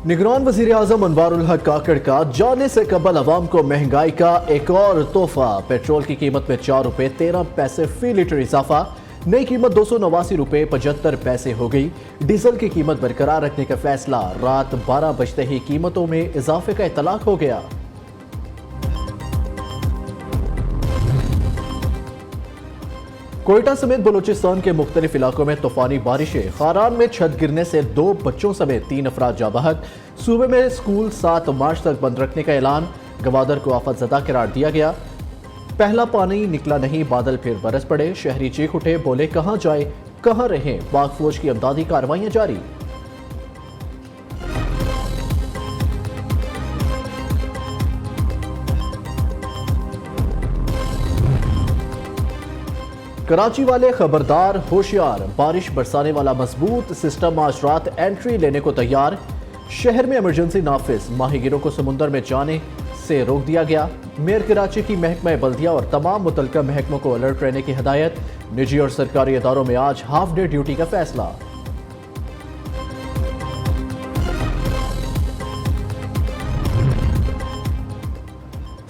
निगरान वजीर आजम अनवारुल हक काकड़ का जाने से कबल अवाम को महंगाई का एक और तोहफा। पेट्रोल की कीमत में 4 रुपये 13 पैसे फी लीटर इजाफा। नई कीमत 289 रुपये 75 पैसे हो गई। डीजल की कीमत बरकरार रखने का फैसला। रात 12 बजते ही कीमतों में इजाफे का इतलाक हो गया। कोयटा समेत बलूचिस्तान के मुख्तलिफ इलाकों में तूफानी बारिशें। खारान में छत गिरने से 2 बच्चों समेत 3 अफराद जाँ बहक। सूबे में स्कूल 7 मार्च तक बंद रखने का ऐलान। गवादर को आफतजदा करार दिया गया। पहला पानी निकला नहीं, बादल फिर बरस पड़े। शहरी चीख उठे, बोले कहां जाए कहां रहें। पाक फौज की इमदादी कार्रवाइयां जारी। कराची वाले खबरदार, होशियार। बारिश बरसाने वाला मजबूत सिस्टम आज रात एंट्री लेने को तैयार। शहर में इमरजेंसी नाफिज। माहीगिरों को समुंदर में जाने से रोक दिया गया। मेयर कराची की महकमा बल्दिया और तमाम मुतलका महकमों को अलर्ट रहने की हिदायत। निजी और सरकारी इदारों में आज हाफ डे ड्यूटी का फैसला।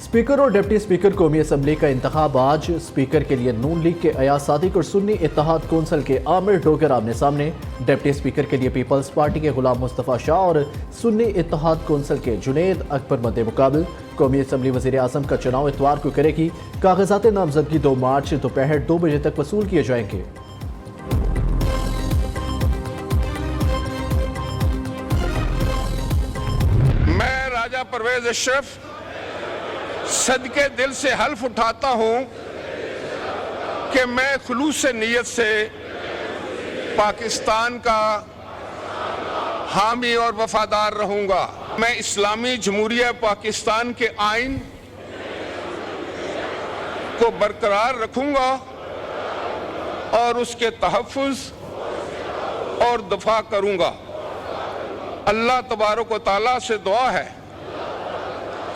स्पीकर और डिप्टी स्पीकर कौमी असम्बली का इंतखाब आज। स्पीकर के लिए नून लीग के अयाज सादिक और सुन्नी इत्तेहाद कौंसिल के आमिर डोगर आमने सामने। डिप्टी स्पीकर के लिए पीपल्स पार्टी के गुलाम मुस्तफ़ा शाह और सुन्नी इत्तेहाद कौंसिल के जुनेद अकबर मद्दे मुकाबल। कौमी असम्बली वज़ीर आज़म का चुनाव इतवार को करेगी। कागजात नामजदगी 2 मार्च दोपहर 2 बजे तक वसूल किए जाएंगे। मैं राजा परवेज अशरफ सदके दिल से हल्फ उठाता हूं कि मैं खुलूस से नीयत से पाकिस्तान का हामी और वफादार रहूंगा। मैं इस्लामी जमहूरिया पाकिस्तान के आइन को बरकरार रखूंगा और उसके तहफ़्फ़ुज़ और दफा करूंगा। अल्लाह तबारक व तआला से दुआ है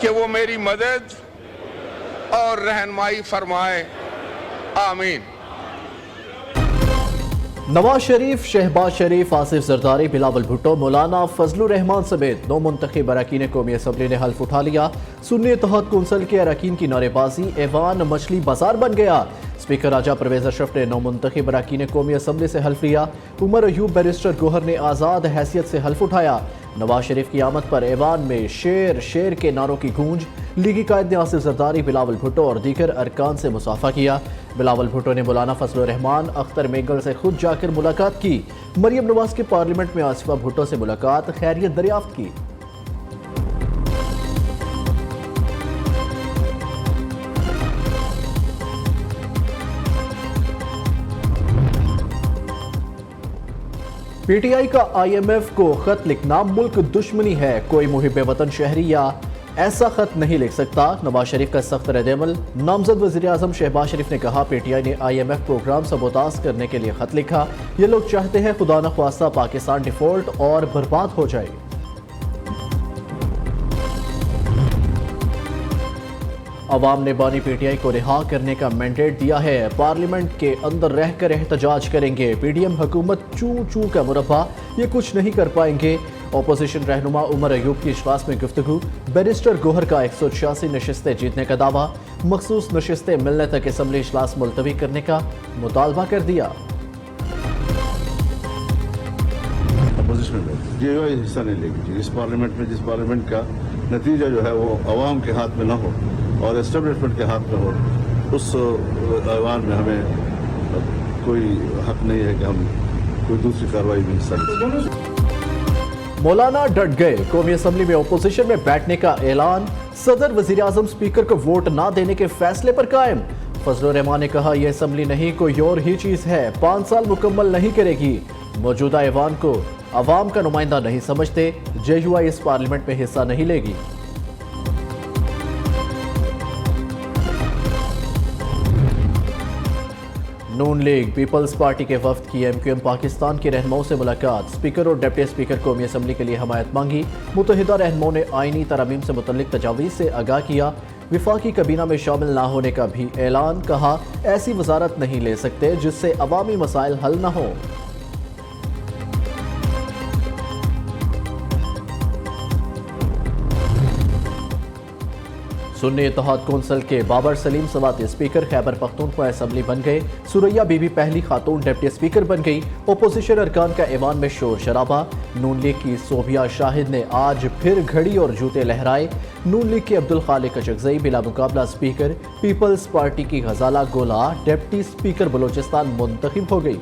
कि वो मेरी मदद और रहनुमाई फरमाए। आमीन। नवाज शरीफ, शहबाज शरीफ, आसिफ जरदारी, बिलावल भुट्टो, मौलाना फजलुर रहमान समेत 9 मुंतखब अरकान कौमी असम्बली ने हल्फ उठा लिया। सुन्नी इत्तेहाद कौंसिल के अरकान की नारेबाजी। ऐवान मछली बाजार बन गया। स्पीकर राजा परवेज अशरफ ने 9 मुंतखब अरकान कौमी असम्बली से हल्फ लिया। उमर अयूब, बैरिस्टर गोहर ने आज़ाद हैसियत से हल्फ उठाया। नवाज शरीफ की आमद पर ऐवान में शेर शेर के नारों की गूंज। लीगी कायद ने आसिफ जरदारी, बिलावल भुट्टो और दीगर अरकान से मुसाफा किया। बिलावल भुट्टो ने मौलाना फजलुर रहमान, अख्तर मेंगल से खुद जाकर मुलाकात की। मरियम नवाज के पार्लियामेंट में आसिफा भुट्टो से मुलाकात, खैरियत दरियाफ्त की। पीटीआई का IMF को खत लिखना मुल्क दुश्मनी है। कोई मुहिब वतन शहरी या ऐसा खत नहीं लिख सकता। नवाज शरीफ का सख्त रद्द-ए-अमल। नामजद वज़ीर आज़म शहबाज शरीफ ने कहा, पीटीआई ने IMF प्रोग्राम सबोताज करने के लिए खत लिखा। ये लोग चाहते हैं खुदा न ख्वास्ता पाकिस्तान डिफॉल्ट और बर्बाद हो जाए। अवाम ने बानी पीटीआई को रिहा करने का मैंडेट दिया है। पार्लियामेंट के अंदर रहकर एहतजाज करेंगे। पीडीएम हुकूमत चू चू का मुरब्बा, ये कुछ नहीं कर पाएंगे। अपोजिशन रहनुमा उमर अयूब की इजलास में गुफ्तगू। बैरिस्टर गोहर का 186 नशिस्तें जीतने का दावा। मखसूस नशिस्तें मिलने तक असम्बली इजलास मुलतवी करने का मुतालबा कर दिया। अपोजिशन में हिस्सा नहीं लेगी इस पार्लियामेंट में, जिस पार्लियामेंट का नतीजा जो है वो अवाम के हाथ में न हो और एस्टेब्लिशमेंट के हाथ में हो, उस ऐवान में हमें कोई हक नहीं है कि हम कोई दूसरी कार्रवाई में हिस्सा लें। मौलाना डट गए। कौमी असम्बली में ओपोजिशन में बैठने का ऐलान। सदर, वजीर आजम, स्पीकर को वोट ना देने के फैसले पर कायम। फजलुर रहमान ने कहा, यह असम्बली नहीं कोई और ही चीज है। 5 साल मुकम्मल नहीं करेगी। मौजूदा ऐवान को अवाम का नुमाइंदा नहीं समझते। JUI इस पार्लियामेंट में हिस्सा नहीं लेगी। नून लीग, पीपल्स पार्टी के वफ्द की MQM पाकिस्तान के रहनुमाओं से मुलाकात। स्पीकर और डिप्टी स्पीकर कौमी असम्बली के लिए हमायत मांगी। मुत्तहिदा रहनुमाओं ने आईनी तरमीम से मुतल्लिक तजावीज़ से आगाह किया। विफाकी kabina में शामिल ना होने का भी ऐलान। कहा, ऐसी वजारत नहीं ले सकते जिससे अवामी मसाइल हल न हो। सुन्नी इत्तेहाद कौंसिल के बाबर सलीम सवाती स्पीकर खैबर पख्तूनख्वा असम्बली बन गए। सुरैया बीबी पहली खातून डिप्टी स्पीकर बन गई। ओपोजिशन अरकान का ऐवान में शोर शराबा। नून लीग की सोबिया शाहिद ने आज फिर घड़ी और जूते लहराए। नून लीग के अब्दुल खालिक कचकजई बिला मुकाबला स्पीकर। पीपल्स पार्टी की गजाला गोला डिप्टी स्पीकर बलोचिस्तान मुंतखब हो गई।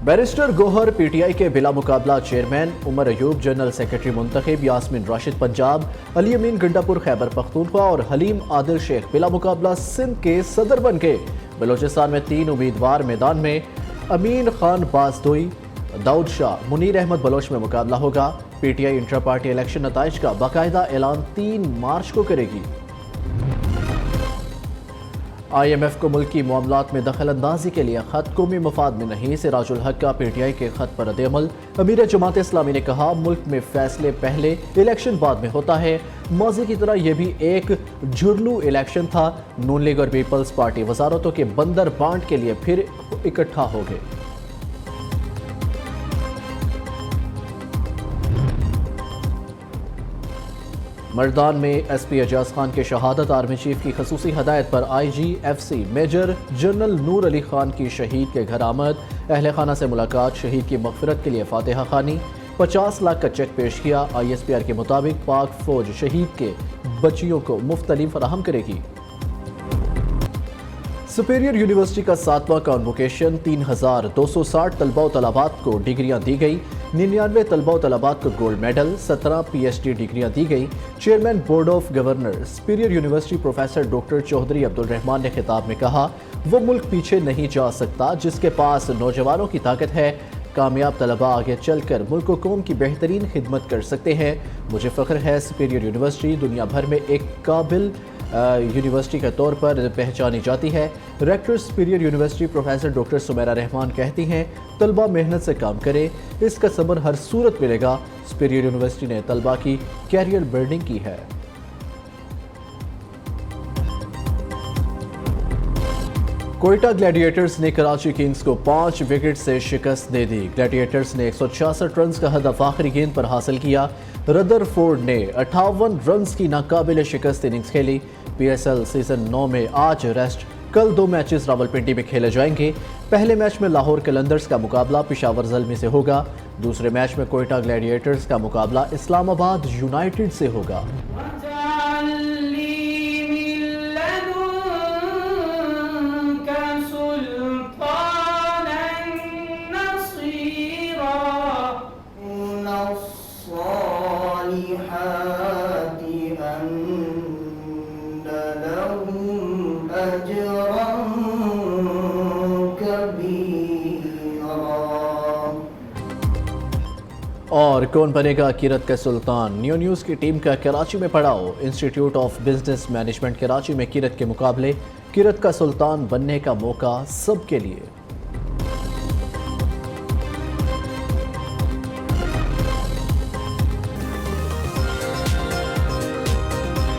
बैरिस्टर गोहर पीटीआई के बिला मुकाबला chairman, Umar Ayub general secretary मुंतखब, यास्मीन राशिद पंजाब, अली अमीन गंडापुर खैबर पख्तूनख्वा और हलीम आदिल शेख बिला मुकाबला सिंध के सदर बन गए। बलोचिस्तान में 3 उम्मीदवार मैदान में। अमीन खान बाजदोई, दाऊद शाह, मुनीर अहमद बलोच में मुकाबला होगा। पीटीआई इंट्रा पार्टी इलेक्शन नताइज का बाकायदा ऐलान 3 मार्च को करेगी। IMF को मुल्की मामलात में दखल अंदाजी के लिए खत कौमी मफाद में नहीं, सिराजुल हक का पीटीआई के खत पर रद्द-ए-अमल। अमीर जमात इस्लामी ने कहा, मुल्क में फैसले पहले इलेक्शन बाद में होता है। माजी की तरह यह भी एक झुरलू इलेक्शन था। नून लीग और पीपल्स पार्टी वजारतों के बंदर बांट के लिए फिर इकट्ठा हो गए। मर्दान में SP एजाज खान के शहादत, आर्मी चीफ की खसूसी हदायत पर IGFC मेजर जनरल नूर अली खान की शहीद के घर आमद। अहले खाना से मुलाकात, शहीद की मगफिरत के लिए फातिहा खानी। 50 लाख का चेक पेश किया। ISPR के मुताबिक पाक फौज शहीद के बच्चियों को मुफ्त तालीम फराहम करेगी। सुपीरियर यूनिवर्सिटी का 7वां कॉन्वोकेशन, 3260 तलबा व तलबात को डिग्रियां दी गई। 99 तलबा व तलबात को गोल्ड मेडल, 17 PhD डिग्रियां दी गई। Chairman board of governor superior university professor doctor Chaudhry Abdul Rahman ने खिताब में कहा, वो मुल्क पीछे नहीं जा सकता जिसके पास नौजवानों की ताकत है। कामयाब तलबा आगे चलकर मुल्क व कौम की बेहतरीन खिदमत कर सकते हैं। मुझे फ़ख्र है सुपीरियर यूनिवर्सिटी दुनिया भर में एक काबिल यूनिवर्सिटी के तौर पर पहचानी जाती है। Rector superior university professor doctor Sumaira Rahman कहती हैं, तलबा मेहनत से काम करें, इसका सबर हर सूरत मिलेगा। सुपीरियर यूनिवर्सिटी ने तलबा की कैरियर बिल्डिंग की है। कोयटा ग्लैडिएटर्स ने कराची किंग्स को 5 विकेट से शिकस्त दे दी। ग्लैडिएटर्स ने 166 रन का हदफ आखिरी गेंद पर हासिल किया। रदरफोर्ड ने 58 रन की नाकाबिल शिकस्त इनिंग्स खेली। PSL सीजन 9 में आज रेस्ट, कल 2 मैचेस रावलपिंडी में खेले जाएंगे। पहले मैच में लाहौर कलंदर्स का मुकाबला पिशावर ज़ल्मी से होगा। दूसरे मैच में कोयटा ग्लैडिएटर्स का मुकाबला इस्लामाबाद यूनाइटेड से होगा। और कौन बनेगा किरत का सुल्तान, न्यू न्यूज़ की टीम का कराची में पड़ाव। Institute of business management Karachi में किरत के मुकाबले। किरत का सुल्तान बनने का मौका सबके लिए।